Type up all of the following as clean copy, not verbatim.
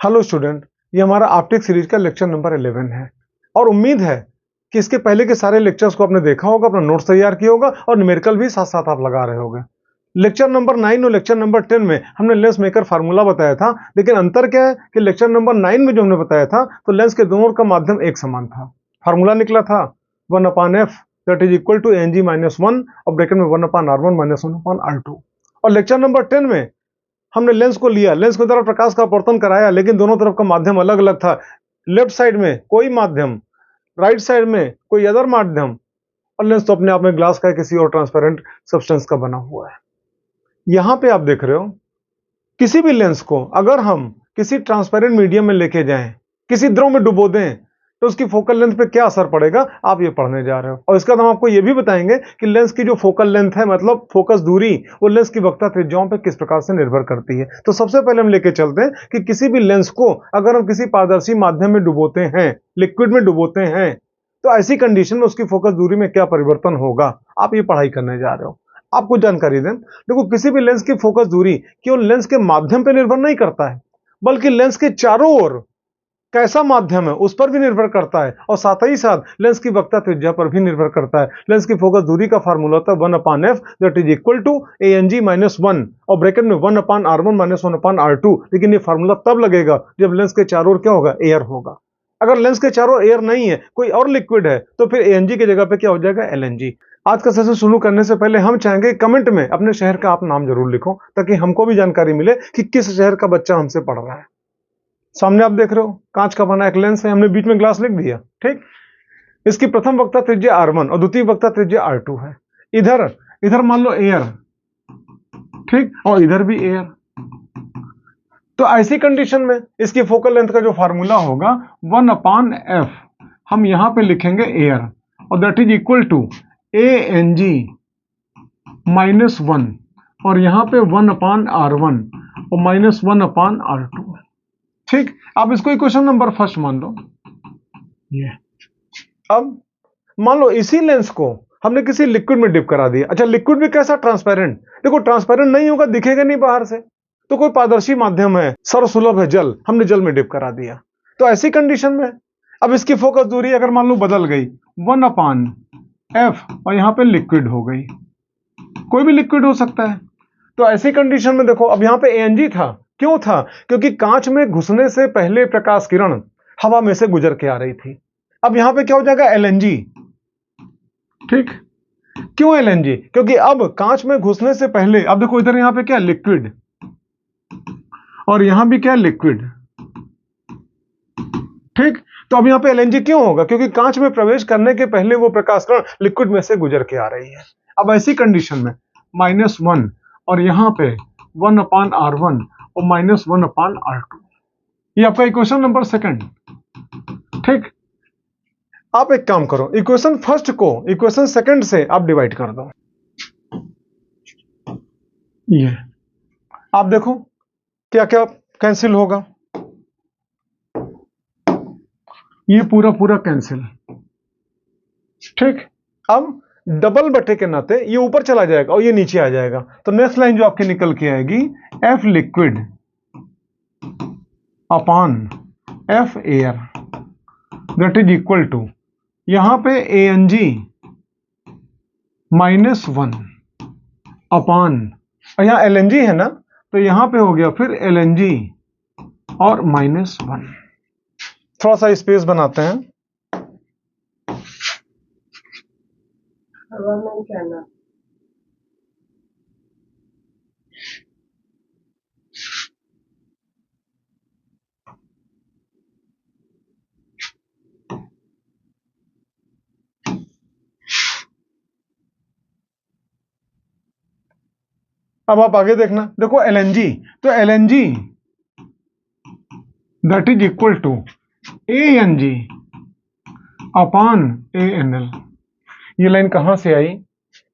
Hello student, ये हमारा optics series का लेक्चर नंबर 11 है और उम्मीद है कि इसके पहले के सारे लेक्चर्स को आपने देखा होगा, अपना नोट्स तैयार किया होगा और न्यूमेरिकल भी साथ साथ आप लगा रहे होंगे। लेक्चर नंबर 9 और लेक्चर नंबर 10 में हमने लेंस मेकर फार्मूला बताया था, लेकिन अंतर क्या है कि लेक्चर नंबर 9 में जो हमने बताया था तो लेंस के दोनों का माध्यम एक समान था। फार्मूला निकला था 1/f that is equal to Ang - 1 और ब्रैकेट में 1/r1 - 1/r2। और लेक्चर नंबर 10 में हमने लेंस को लिया, लेंस के द्वारा प्रकाश का अपवर्तन कराया, लेकिन दोनों तरफ का माध्यम अलग अलग था। लेफ्ट साइड में कोई माध्यम, राइट साइड में कोई अदर माध्यम, और लेंस तो अपने आप में ग्लास का किसी और ट्रांसपेरेंट सब्सटेंस का बना हुआ है। यहां पे आप देख रहे हो, किसी भी लेंस को अगर हम किसी ट्रांसपेरेंट मीडियम में लेके जाएं, किसी द्रव में डुबो दें, तो उसकी फोकल लेंथ पे क्या असर पड़ेगा, आप ये पढ़ने जा रहे हो। और इसका हम आपको ये भी बताएंगे कि लेंस की जो फोकल लेंथ है, मतलब फोकस दूरी, वो लेंस की वक्रता त्रिज्याओं पे किस प्रकार से निर्भर करती है। तो सबसे पहले हम लेके चलते हैं कि किसी भी लेंस को अगर हम किसी पारदर्शी माध्यम में डुबोते हैं, लिक्विड में डुबोते हैं, तो ऐसी कंडीशन में उसकी फोकस दूरी में क्या परिवर्तन होगा, आप ये पढ़ाई करने जा रहे हो। आपको जानकारी दें, देखो किसी भी लेंस की फोकस दूरी केवल लेंस के माध्यम पर निर्भर नहीं करता है, बल्कि लेंस के चारों ओर कैसा माध्यम है उस पर भी निर्भर करता है, और साथ ही साथ लेंस की वक्रता त्रिज्या पर भी निर्भर करता है। लेंस की फोकस दूरी का फार्मूला होता है 1/f that is equal to Ang - 1 और ब्रैकेट में 1/r1 - 1/r2। लेकिन ये फार्मूला तब लगेगा जब लेंस के चारों ओर क्या होगा, एयर होगा। अगर लेंस के चारों ओर एयर नहीं है, कोई और लिक्विड है, तो फिर Ang की जगह पे क्या हो जाएगा, Lng। आज का सेशन शुरू करने से पहले हम चाहेंगे कमेंट में अपने शहर का आप नाम जरूर लिखो, ताकि हमको भी जानकारी मिले कि किस शहर का बच्चा हमसे पढ़ रहा है। सामने आप देख रहे हो कांच का बना एक लेंस है, हमने बीच में ग्लास लिख दिया, ठीक। इसकी प्रथम वक्रता त्रिज्या r1 और द्वितीय वक्रता त्रिज्या r2 है। इधर मान लो एयर, ठीक, और इधर भी एयर। तो ऐसी कंडीशन में इसकी फोकल लेंथ का जो फार्मूला होगा 1/f, हम यहां पे लिखेंगे एयर, और that is equal to Ang - 1 और यहां पे 1/r1 और -1/r2। ठीक, आप इसको इक्वेशन नंबर फर्स्ट मान लो। ये अब मान लो इसी लेंस को हमने किसी लिक्विड में डिप करा दिया। अच्छा, लिक्विड भी कैसा, ट्रांसपेरेंट। देखो ट्रांसपेरेंट नहीं होगा, दिखेगा नहीं बाहर से, तो कोई पारदर्शी माध्यम है, सर्वसुलभ है जल, हमने जल में डिप करा दिया। तो ऐसी कंडीशन में अब इसकी फोकस दूरी अगर मान लो बदल गई 1/f और यहां पे लिक्विड हो गई, कोई भी लिक्विड हो सकता है। तो ऐसी कंडीशन में देखो, अब यहां पे Ang था, क्यों था, क्योंकि कांच में घुसने से पहले प्रकाश किरण हवा में से गुजर के आ रही थी। अब यहां पे क्या हो जाएगा, Lng, ठीक। क्यों Lng, क्योंकि अब कांच में घुसने से पहले, अब देखो इधर यहां पे क्या, लिक्विड, और यहां भी क्या, लिक्विड, ठीक। तो अब यहां पे Lng क्यों होगा, क्योंकि कांच में प्रवेश करने के पहले वो प्रकाश किरण लिक्विड में से गुजर के आ रही है। अब ऐसी कंडीशन में -1 और यहां पे 1/r1 और -1/r2, ये आपका इक्वेशन नंबर सेकंड, ठीक। आप एक काम करो, इक्वेशन फर्स्ट को इक्वेशन सेकंड से आप डिवाइड कर दो। ये आप देखो क्या क्या कैंसिल होगा, ये पूरा कैंसिल, ठीक। अब डबल बटे के नाते ये ऊपर चला जाएगा और ये नीचे आ जाएगा। तो नेक्स्ट लाइन जो आपकी निकल के आएगी, F liquid upon F air that is equal to, यहां पे Ang -1 अपॉन, यहां Lng है ना, तो यहां पे हो गया फिर Lng और -1। थोड़ा सा स्पेस बनाते हैं। अब आप आगे देखना, देखो Lng, तो Lng that is equal to Ang upon Anl। ये लाइन कहां से आई,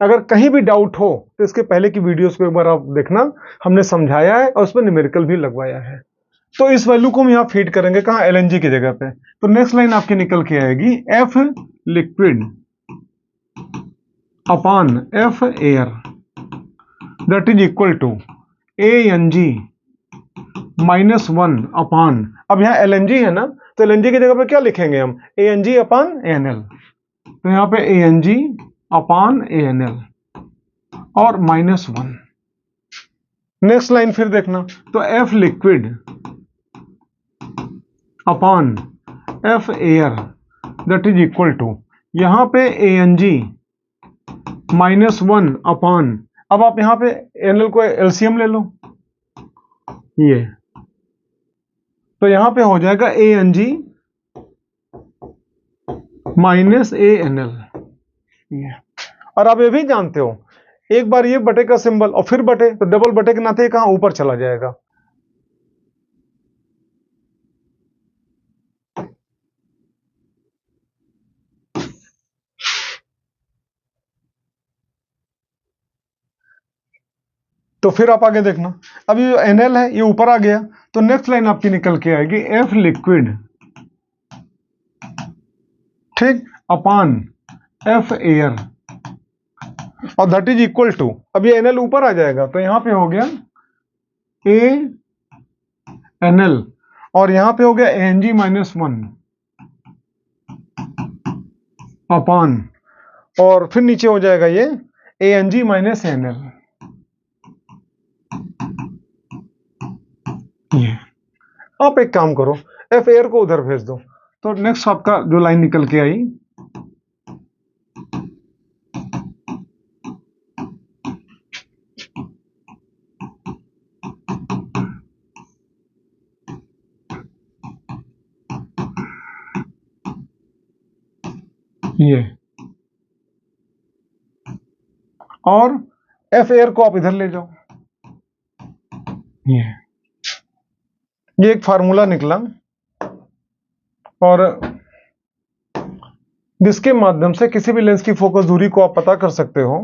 अगर कहीं भी डाउट हो तो इसके पहले की वीडियोस को एक बार आप देखना, हमने समझाया है और उसमें न्यूमेरिकल भी लगवाया है। तो इस वैल्यू को हम यहां फीड करेंगे कहां, Lng की जगह पे। तो नेक्स्ट लाइन आपकी निकल के आएगी F liquid upon F air that is equal to Ang -1 upon, अब यहाँ LNG है ना, तो LNG की जगह पे क्या लिखेंगे हम, ANG अपान ANL, तो यहाँ पे ANG अपान ANL और -1। नेक्स्ट लाइन फिर देखना, तो F liquid upon F air that is equal to, यहाँ पे ANG -1 अपान, अब आप यहाँ पे NL को LCM ले लो, ये तो यहाँ पे हो जाएगा ANG माइनस ANL, ये। और आप ये भी जानते हो, एक बार ये बटे का सिंबल और फिर बटे, तो डबल बटे के नाते कहां ऊपर चला जाएगा। तो फिर आप आगे देखना, अब ये NL है ये ऊपर आ गया, तो नेक्स्ट लाइन आपकी निकल के आएगी F लिक्विड, ठीक, अपान F एयर और दैट इज इक्वल टू, अब ये NL ऊपर आ जाएगा, तो यहां पे हो गया ANL और यहां पे हो गया ANG -1 अपान, और फिर नीचे हो जाएगा ये ANG -ANL, ये। आप एक काम करो, F एयर को उधर भेज दो, तो नेक्स्ट आपका जो लाइन निकल के आई, ये, और F एयर को आप इधर ले जाओ, ये एक फार्मूला निकला, और जिसके माध्यम से किसी भी लेंस की फोकस दूरी को आप पता कर सकते हो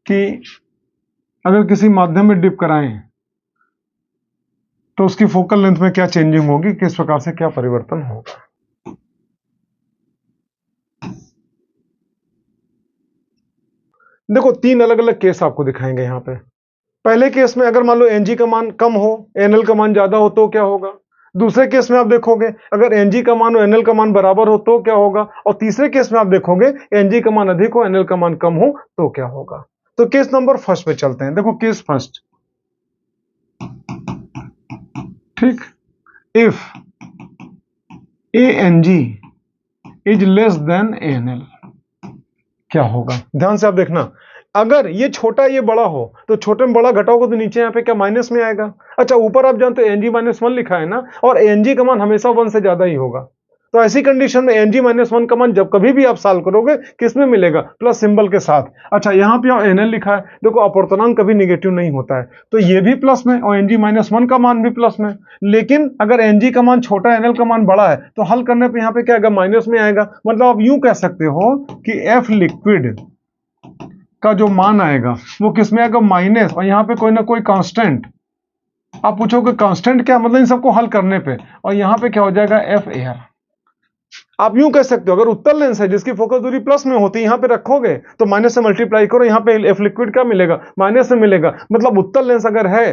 कि अगर किसी माध्यम में डिप कराएं तो उसकी फोकल लेंथ में क्या चेंजिंग होगी, किस प्रकार से क्या परिवर्तन होगा। देखो तीन अलग अलग केस आपको दिखाएंगे यहां पे। पहले केस में अगर मान लो NG का मान कम हो, NL का मान ज्यादा हो तो क्या होगा। दूसरे केस में आप देखोगे अगर NG का मान और NL का मान बराबर हो तो क्या होगा, और तीसरे केस में आप देखोगे NG का मान अधिक हो NL का मान कम हो तो क्या होगा। तो केस नंबर फर्स्ट पे चलते हैं। देखो केस फर्स्ट, ठीक, if ANG is less than ANL क्या होगा। ध्यान से आप देखना, अगर ये छोटा ये बड़ा हो तो छोटे में बड़ा घटाओगे तो नीचे यहाँ पे क्या माइनस में आएगा। अच्छा ऊपर आप जानते हो NG -1 लिखा है ना, और NG का मान हमेशा 1 से ज्यादा ही होगा, तो ऐसी कंडीशन में NG -1 का मान जब कभी भी आप सॉल्व करोगे किस में मिलेगा, प्लस सिंबल के साथ। अच्छा यहाँ पे NL लिखा है, देखो अपूर्णांक कभी निगेटिव नहीं होता है, तो ये भी प्लस में और NG -1 का मान भी प्लस में। लेकिन अगर NG का मान छोटा NL का मान बड़ा है तो हल करने पे यहाँ पे क्या आएगा, माइनस में आएगा। मतलब आप यूं कह सकते हो कि F लिक्विड का जो मान आएगा वो किस में आएगा, माइनस, और यहाँ पे कोई ना कोई कांस्टेंट। आप पूछोगे कांस्टेंट क्या मतलब इन सबको हल करने पे, और यहाँ पे क्या हो जाएगा F एयर। आप यूं कह सकते हो अगर उत्तल लेंस है जिसकी फोकस दूरी प्लस में होती है, यहां पे रखोगे तो माइनस से मल्टीप्लाई करो, यहां पे F लिक्विड क्या मिलेगा, माइनस में मिलेगा। मतलब उत्तल लेंस अगर है,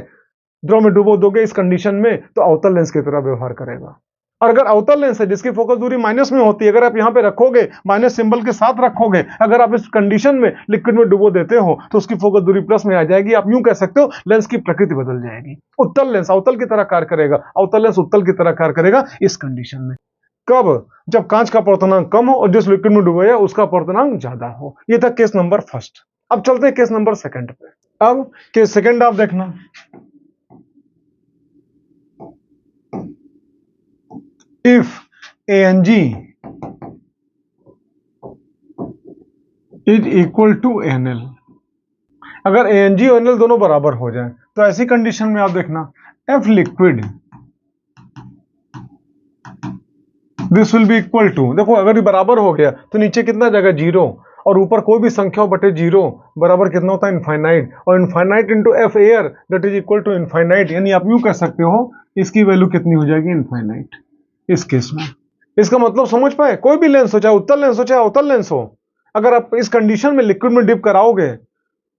द्रव में डुबो दोगे इस कंडीशन में तो अवतल लेंस की तरह व्यवहार करेगा। और अगर अवतल लेंस है जिसकी फोकस दूरी माइनस में होती है, अगर आप यहां पे रखोगे माइनस सिंबल के साथ रखोगे, अगर आप इस कंडीशन में लिक्विड में डुबो देते हो तो उसकी फोकस दूरी प्लस में आ जाएगी। आप यूं कह सकते हो लेंस की प्रकृति बदल जाएगी। उत्तल लेंस अवतल की तरह कार्य करेगा, अवतल लेंस उत्तल की तरह कार्य करेगा इस कंडीशन में। कब, जब कांच का अपवर्तनांक कम हो और जिस लिक्विड में डुबाया उसका अपवर्तनांक ज्यादा हो। यह था केस नंबर फर्स्ट। अब चलते हैं केस नंबर सेकंड पे। अब केस सेकंड आप देखना, if ANG is equal to NL, अगर ANG और NL दोनों बराबर हो जाए तो ऐसी कंडीशन में आप देखना F liquid this will be equal to, देखो अगर ये बराबर हो गया तो नीचे कितना जाएगा, 0, और ऊपर कोई भी संख्या बटे 0 बराबर कितना होता है, इनफाइनाइट, और infinite into F air that is equal to infinite. यानी आप यूं कह सकते हो इसकी वैल्यू कितनी हो जाएगी, इनफाइनाइट इस केस में। इसका मतलब समझ पाए, कोई भी लेंस हो, चाहे उत्तल लेंस हो चाहे अवतल लेंस हो, अगर आप इस कंडीशन में लिक्विड में डिप कराओगे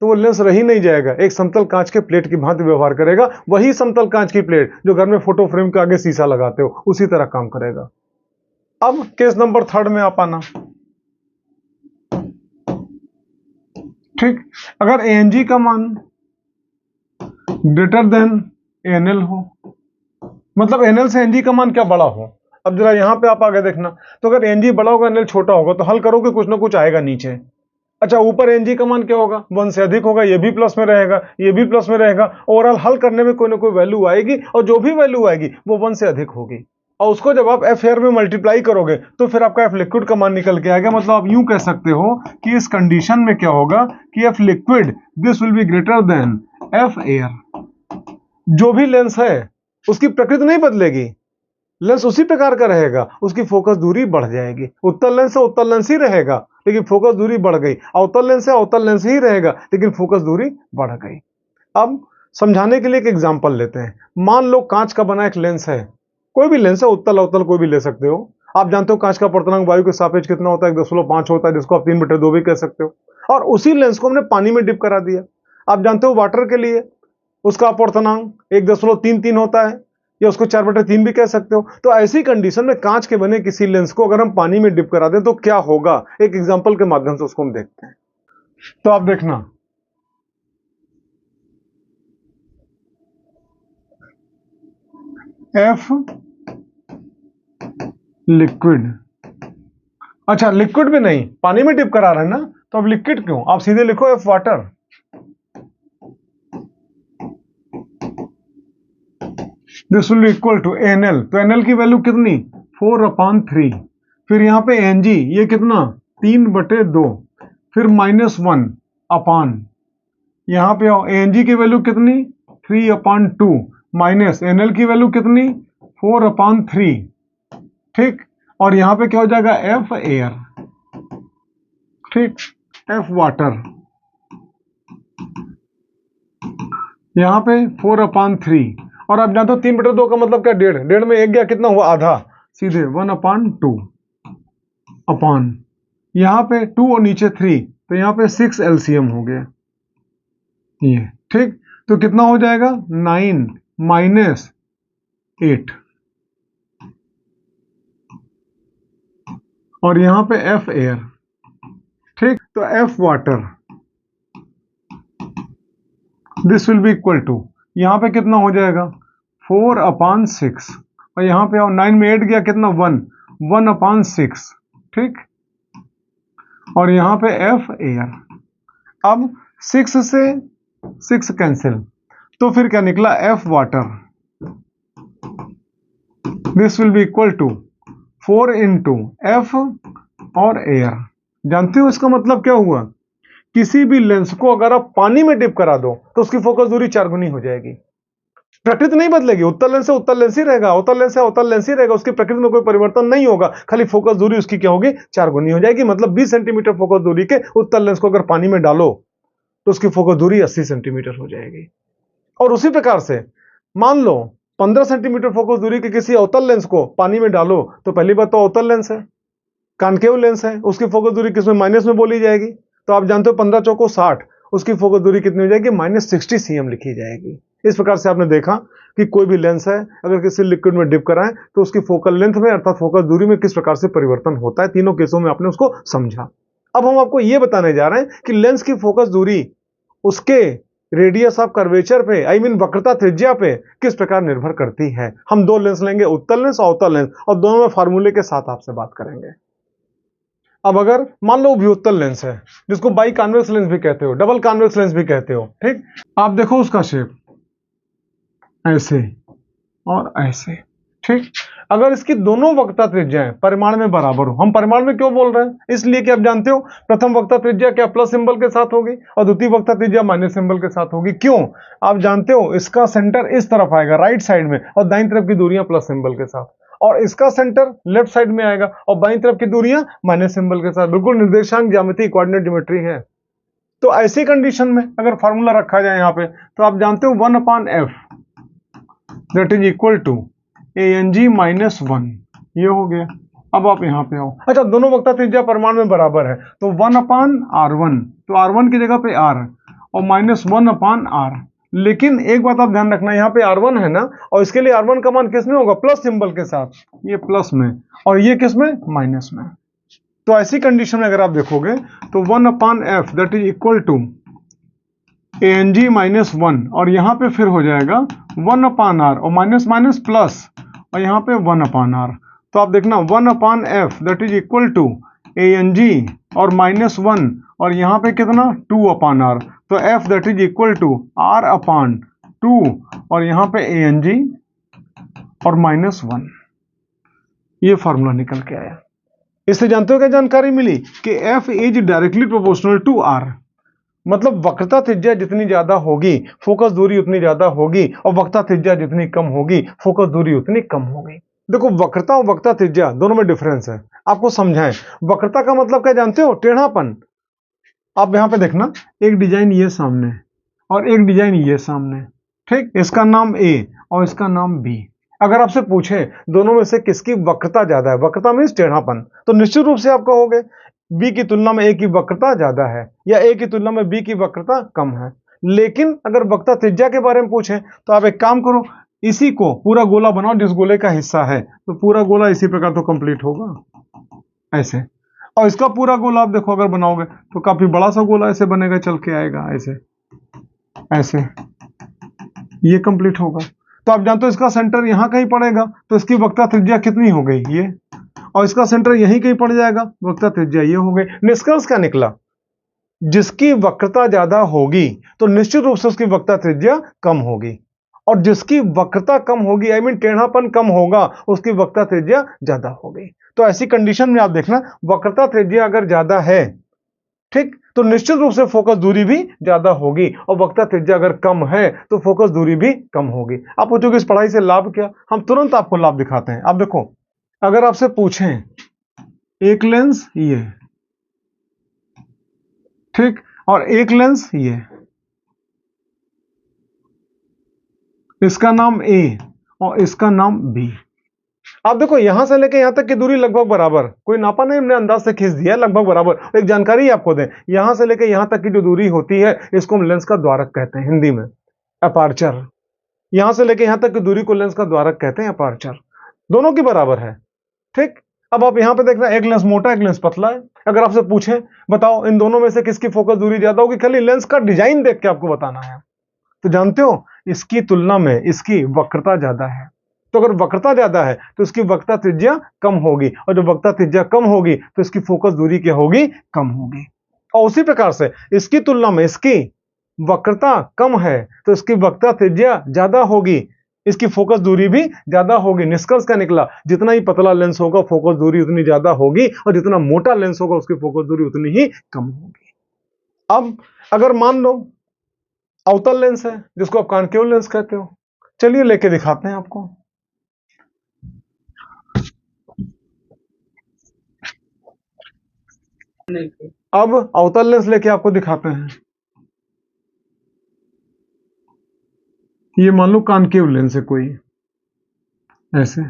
तो वो लेंस रह ही नहीं जाएगा, एक समतल कांच के प्लेट की भांति व्यवहार करेगा। वही समतल कांच की प्लेट जो घर में फोटो फ्रेम के आगे शीशा लगाते हो, उसी तरह काम करेगा। अब केस नंबर 3 में आप आना। ठीक, अगर ANG का मान ग्रेटर देन ANL हो, मतलब ANL से ANG का मान क्या बड़ा हो। अब जरा यहां पे आप आगे देखना, तो अगर ANG बड़ा होगा ANL छोटा होगा, तो हल करोगे कुछ ना कुछ आएगा नीचे। अच्छा, ऊपर ANG का मान क्या होगा, 1 से अधिक होगा, ये भी प्लस में रहेगा, ये भी प्लस में रहेगा। ओवरऑल हल करने में कोई ना कोई वैल्यू आएगी, और जो भी वैल्यू आएगी वो 1 से अधिक होगी, और उसको जब आप F एयर में मल्टीप्लाई करोगे तो फिर आपका F लिक्विड का मान निकल के आएगा। मतलब आप यूं कह सकते हो कि इस कंडीशन में क्या होगा कि F liquid this will be greater than F air. जो भी लेंस है उसकी प्रकृति नहीं बदलेगी, लेंस उसी प्रकार का रहेगा, उसकी फोकस दूरी बढ़ जाएगी। उत्तल लेंस से उत्तल लेंस ही रहेगा, लेकिन फोकस दूरी बढ़ गई। अवतल लेंस से अवतल लेंस ही रहेगा, लेकिन फोकस दूरी बढ़ गई। अब समझाने के लिए एक एग्जांपल लेते हैं। मान लो कांच का बना एक लेंस है, कोई भी लेंस है, उत्तल अवतल कोई भी ले सकते हो। आप जानते हो कांच का अपवर्तनांक वायु के सापेक्ष कितना होता है, 1.5 होता है, जिसको आप 3/2 भी कह सकते हो। और उसी लेंस को हमने पानी में डिप करा दिया। आप जानते हो वाटर के लिए उसका अपवर्तनांक 1.33 होता है, या उसको 4/3 भी कह सकते हो। तो ऐसी कंडीशन में कांच के बने किसी लेंस को अगर हम पानी में डिप करा दें तो क्या होगा, एक एग्जांपल के माध्यम से उसको हम देखते हैं। तो आप देखना, F लिक्विड, अच्छा लिक्विड भी नहीं, पानी में डिप करा रहे हैं ना, तो अब लिक्विड क्यों, आप सीधे लिखो F water. This will equal to ANL, तो ANL की वैल्यू कितनी, 4/3। फिर यहां पे ANG ये कितना, 3/2, फिर -1 अपान, यहां पे आओ ANG की वैल्यू कितनी, 3/2, माइनस ANL की वैल्यू कितनी, 4/3। ठीक, और यहां पे क्या हो जाएगा, F एयर। ठीक, F वाटर, यहां पे 4/3। और आप जानते हो 3/2 का मतलब क्या, 1.5, 1.5 में 1 गया, कितना हुआ, आधा, सीधे 1/2 अपान, यहां पे 2 और नीचे 3, तो यहां पे 6 LCM हो गया ये। ठीक, तो कितना हो जाएगा, 9 माइनस 8, और यहां पे F एयर। ठीक, तो F water this will be equal to, यहां पे कितना हो जाएगा, 4/6, और यहां पे 9 में 8 गया, कितना, 1/6। ठीक, और यहां पे F एयर। अब 6 से 6 कैंसिल, तो फिर क्या निकला, F water this will be equal to 4 into F और एयर। जानते हो इसका मतलब क्या हुआ, किसी भी लेंस को अगर आप पानी में डिप करा दो तो उसकी फोकस दूरी 4 गुनी हो जाएगी। प्रकृति नहीं बदलेगी, उत्तल लेंस से उत्तल लेंस ही रहेगा, अवतल लेंस से अवतल लेंस ही रहेगा, उसकी प्रकृति में कोई परिवर्तन नहीं होगा, खाली फोकस दूरी उसकी क्या होगी, 4 गुनी हो जाएगी। मतलब 20 सेंटीमीटर फोकस दूरी के उत्तल लेंस को अगर पानी में डालो तो उसकी फोकस दूरी 80 सेंटीमीटर हो जाएगी। और उसी प्रकार से मान लो 15 सेंटीमीटर फोकस दूरी के किसी अवतल लेंस को पानी में डालो, तो पहली बात तो अवतल लेंस है, कॉनकेव लेंस है, उसकी फोकस दूरी किसमें, माइनस में बोली जाएगी। तो आप जानते हो 15 चौको 60, उसकी फोकस दूरी कितनी हो जाएगी, -60 cm लिखी जाएगी। इस प्रकार से आपने देखा कि कोई भी लेंस है अगर किसी लिक्विड में डिप कराएं तो उसकी फोकल लेंथ में अर्थात फोकस दूरी में किस प्रकार से परिवर्तन होता है। तीनों केसों में आपने उसको समझा। अब हम आपको यह बताने जा रहे हैं कि लेंस की फोकस दूरी उसके रेडियस ऑफ कर्वेचर पे, आई मीन वक्रता त्रिज्या पे किस प्रकार निर्भर करती है। हम 2 लेंस लेंगे, उत्तल लेंस और अवतल लेंस, और दोनों में फार्मूले के साथ आपसे बात करेंगे। अब अगर मान लो उभयोत्तल लेंस है, जिसको बाई कॉन्वेक्स लेंस भी कहते हो, डबल कॉन्वेक्स लेंस भी कहते हो। ठीक, आप देखो उसका शेप ऐसे और ऐसे। ठीक, अगर इसकी दोनों वक्रता त्रिज्याएं परिमाण में बराबर हो, हम परिमाण में क्यों बोल रहे हैं, इसलिए कि आप जानते हो प्रथम वक्रता त्रिज्या क्या प्लस सिंबल के साथ होगी और द्वितीय वक्रता त्रिज्या माइनस सिंबल के साथ होगी। क्यों, आप जानते हो इसका सेंटर इस तरफ आएगा राइट साइड में, और दाईं तरफ की दूरियां प्लस सिंबल के साथ, और इसका सेंटर लेफ्ट साइड में आएगा और बाईं तरफ की दूरियां माइनस सिंबल के साथ। बिल्कुल निर्देशांक ज्यामिति, कोऑर्डिनेट ज्योमेट्री है। तो ऐसी कंडीशन में अगर फॉर्मूला रखा जाए यहां पे, तो आप जानते हो 1/f that is equal to ANG -1, ये हो गया। अब आप यहां पे आओ, अच्छा दोनों वक्रता त्रिज्या परिमाण में बराबर है, तो 1/r1, तो r1 की जगह पे r, और -1/r। लेकिन एक बात आप ध्यान रखना, यहाँ पे R1 है ना, और इसके लिए R1 का मान किस में होगा? प्लस सिंबल के साथ, ये प्लस में, और ये किस में? माइनस में। तो ऐसी कंडीशन में अगर आप देखोगे तो 1/f that is equal to ANG-1, और यहाँ पे फिर हो जाएगा 1/r, और माइनस माइनस प्लस, और यहाँ पे 1/r। तो आप देखना 1/f that is equal to ANG और -1, और यहाँ पे कितना? 2/r। तो f that is equal to r/2, और यहाँ पे ANG और -1। ये फार्मूला निकल के आया। इससे जानते हो क्या जानकारी मिली? कि f is directly proportional to r। मतलब वक्रता त्रिज्या जितनी ज्यादा होगी, फोकस दूरी उतनी ज्यादा होगी, और वक्रता त्रिज्या जितनी कम होगी, फोकस दूरी उतनी कम होगी। देखो, वक्रता और वक्रता त्रिज्या दोनों में डिफरेंस है, आपको समझाएं। वक्रता का मतलब क्या जानते हो? टेढ़ापन। आप यहां पे देखना, एक डिजाइन ये सामने और एक डिजाइन ये सामने, ठीक, इसका नाम A और इसका नाम B। अगर आपसे पूछे दोनों में से किसकी वक्रता ज्यादा है, वक्रता मीन्स टेढ़ापन, तो निश्चित रूप से आप कहोगे B की तुलना में A की वक्रता ज्यादा है, या A की तुलना में B की वक्रता कम है। लेकिन अगर वक्रता त्रिज्या के बारे में पूछे तो आप एक काम करो, इसी को पूरा गोला बनाओ जिस गोले का हिस्सा है, तो पूरा गोला इसी प्रकार तो कंप्लीट होगा ऐसे। और इसका पूरा गोला आप देखो अगर बनाओगे तो काफी बड़ा सा गोला ऐसे बनेगा, चल के आएगा ऐसे ऐसे, ये कंप्लीट होगा। तो आप जानते हो इसका सेंटर यहां कहीं पड़ेगा, तो इसकी वक्रता त्रिज्या कितनी हो गई? ये। और इसका सेंटर यहीं कहीं पड़ जाएगा, वक्रता त्रिज्या ये हो गई। निष्कर्ष क्या निकला? जिसकी वक्रता ज्यादा होगी तो निश्चित रूप से उसकी वक्रता त्रिज्या कम होगी, और जिसकी वक्रता कम होगी, आई मीन टेढ़ापन कम होगा, उसकी वक्रता त्रिज्या ज्यादा होगी। तो ऐसी कंडीशन में आप देखना, वक्रता त्रिज्या अगर ज्यादा है, ठीक, तो निश्चित रूप से फोकस दूरी भी ज्यादा होगी, और वक्रता त्रिज्या अगर कम है तो फोकस दूरी भी कम होगी। आप पूछोगे इस पढ़ाई से लाभ क्या? हम तुरंत आपको लाभ दिखाते हैं। आप देखो, अगर आपसे पूछें एक लेंस ये, ठीक, और एक लेंस ये, इसका नाम A और इसका नाम B। आप देखो यहां से लेके यहां तक की दूरी लगभग बराबर, कोई नापा नहीं, हमने अंदाज से खींच दिया, लगभग बराबर। एक जानकारी आपको दें, यहां से लेके यहां तक की जो दूरी होती है इसको हम लेंस का द्वारक कहते हैं, हिंदी में अपार्चर। यहां से लेके यहां तक की दूरी को लेंस का द्वारक कहते हैं, अपार्चर। दोनों की बराबर है, ठीक। अब आप यहां पे देखना, एक लेंस मोटा एक लेंस पतला है। अगर आपसे पूछे बताओ इन दोनों में से किसकी फोकस दूरी ज्यादा होगी, खाली लेंस का डिजाइन देख के आपको बताना है। तो जानते हो इसकी तुलना में इसकी वक्रता ज्यादा है। तो अगर वक्रता ज्यादा है तो इसकी वक्रता त्रिज्या कम होगी, और जब वक्रता त्रिज्या कम होगी तो इसकी फोकस दूरी क्या होगी? कम होगी। और उसी प्रकार से इसकी तुलना में इसकी वक्रता कम है तो इसकी वक्रता त्रिज्या ज्यादा होगी, इसकी फोकस दूरी भी ज्यादा होगी। निष्कर्ष क्या निकला? जितना ही पतला लेंस होगा फोकस दूरी उतनी ज्यादा होगी, और जितना मोटा लेंस होगा उसकी फोकस दूरी उतनी ही कम होगी। अब अगर मान लो अवतल लेंस है, जिसको आप कॉन्केव लेंस कहते हो, चलिए लेके दिखाते हैं आपको। अब अवतल लेंस लेके आपको दिखाते हैं। ये मान लो कॉन्केव लेंस है कोई ऐसे,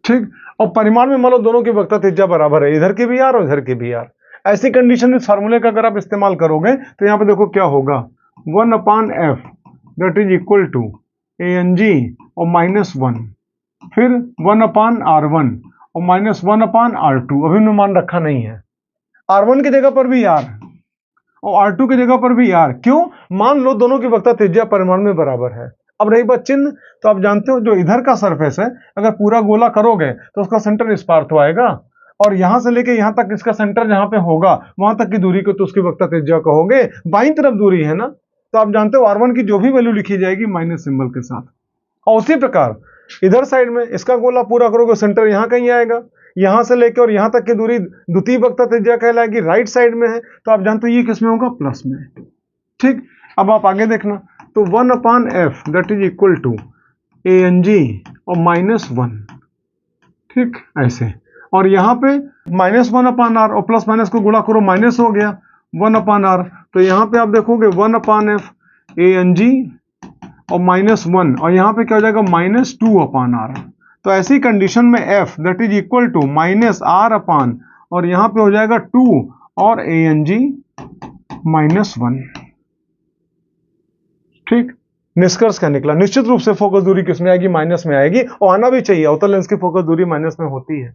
ठीक, और परिमाण में मान लो दोनों की वक्रता त्रिज्या बराबर है, इधर की भी आर और इधर की भी आर। ऐसी कंडीशन में फार्मूले का अगर आप इस्तेमाल करोगे तो यहां पे देखो क्या होगा, 1/f that is equal to ANG और -1, फिर 1/r1 और -1/r2। अभी हमने मान रखा नहीं है, R1 की जगह पर भी R और R2 की जगह पर भी R। क्यों? मान लो दोनों की वक्रता त्रिज्या परिमाण में बराबर है। अब रही बात चिन्ह, तो आप जानते हो जो इधर का सरफेस है अगर पूरा गोला करोगे तो उसका सेंटर इस पार तो आएगा, और यहां से लेके यहां तक इसका सेंटर जहां पे होगा वहां तक की दूरी को तो उसकी वक्रता त्रिज्या कहोगे। बाईं तरफ दूरी है ना, तो आप जानते हो R1 की जो भी वैल्यू लिखी जाएगी माइनस सिंबल के साथ। और उसी प्रकार इधर साइड में इसका गोला पूरा करोगे, सेंटर यहां कहीं आएगा, यहां से लेकर और यहां तक की दूरी द्वितीय वक्रता त्रिज्या कहलाएगी, राइट साइड में है, तो आप जानते हो ये किस में होगा? प्लस में, ठीक। अब आप आगे देखना, तो 1/f that is equal to ANG और -1, ठीक, ऐसे। और यहां पे -1/r और प्लस माइनस को गुणा करो, माइनस हो गया 1/r। तो यहां पे आप देखोगे 1/f ANG और -1, और यहां पे क्या हो जाएगा? -2/r। तो ऐसी कंडीशन में f that is equal to -r/, और यहां पे हो जाएगा 2 और ANG -1। ठीक, निष्कर्ष क्या निकला? निश्चित रूप से फोकस दूरी किसमें आएगी? माइनस में आएगी, और आना भी चाहिए। अवतल लेंस की फोकस दूरी माइनस में होती है।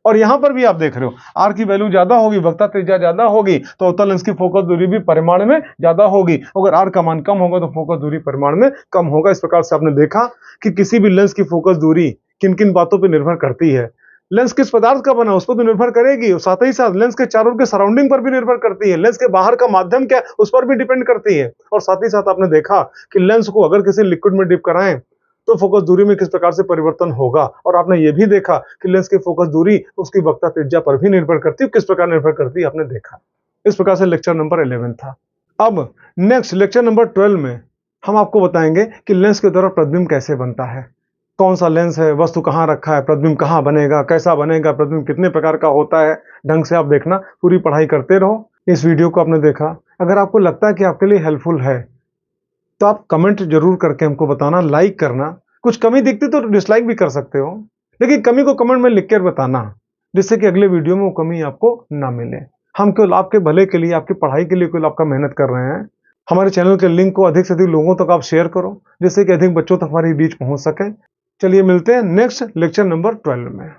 और यहां पर भी आप देख रहे हो, आर की वैल्यू ज्यादा होगी, वक्रता त्रिज्या ज्यादा होगी, तो अवतल लेंस की फोकस दूरी भी परिमाण में ज्यादा होगी। अगर आर का मान कम होगा तो फोकस दूरी परिमाण में कम होगा। इस प्रकार से आपने देखा कि किसी भी लेंस की फोकस दूरी किन किन बातों पर निर्भर करती है। लेंस किस पदार्थ का बना उस पर तो निर्भर करेगी, और साथ ही साथ लेंस के चारों के सराउंडिंग पर भी निर्भर करती है। लेंस के बाहर का माध्यम क्या है उस पर भी डिपेंड करती है। और साथ ही साथ आपने देखा कि लेंस को अगर किसी लिक्विड में डिप कराएं तो फोकस दूरी में किस प्रकार से परिवर्तन होगा। और आपने ये भी देखा कि लेंस की फोकस दूरी उसकी वक्रता त्रिज्या पर भी निर्भर करती है। किस प्रकार निर्भर करती है आपने देखा। इस प्रकार से लेक्चर नंबर 11 था। अब नेक्स्ट लेक्चर नंबर 12 में हम आपको बताएंगे कि लेंस के द्वारा प्रतिबिंब कैसे बनता है, कौन सा लेंस है, वस्तु कहाँ रखा है, प्रतिबिंब कहाँ बनेगा, कैसा बनेगा, प्रतिबिंब कितने प्रकार का होता है। ढंग से आप देखना, पूरी पढ़ाई करते रहो। इस वीडियो को आपने देखा, अगर आपको लगता है कि आपके लिए हेल्पफुल है तो आप कमेंट जरूर करके हमको बताना, लाइक करना। कुछ कमी दिखती तो डिसलाइक भी कर सकते हो, लेकिन कमी को कमेंट में लिख कर बताना, जिससे कि अगले वीडियो में वो कमी आपको ना मिले। हम केवल आपके भले के लिए, आपकी पढ़ाई के लिए केवल आपका मेहनत कर रहे हैं। हमारे चैनल के लिंक को अधिक से अधिक लोगों तक आप शेयर करो, जिससे कि अधिक बच्चों तक हमारी रीच पहुंच सके। चलिए मिलते हैं नेक्स्ट लेक्चर नंबर 12 में।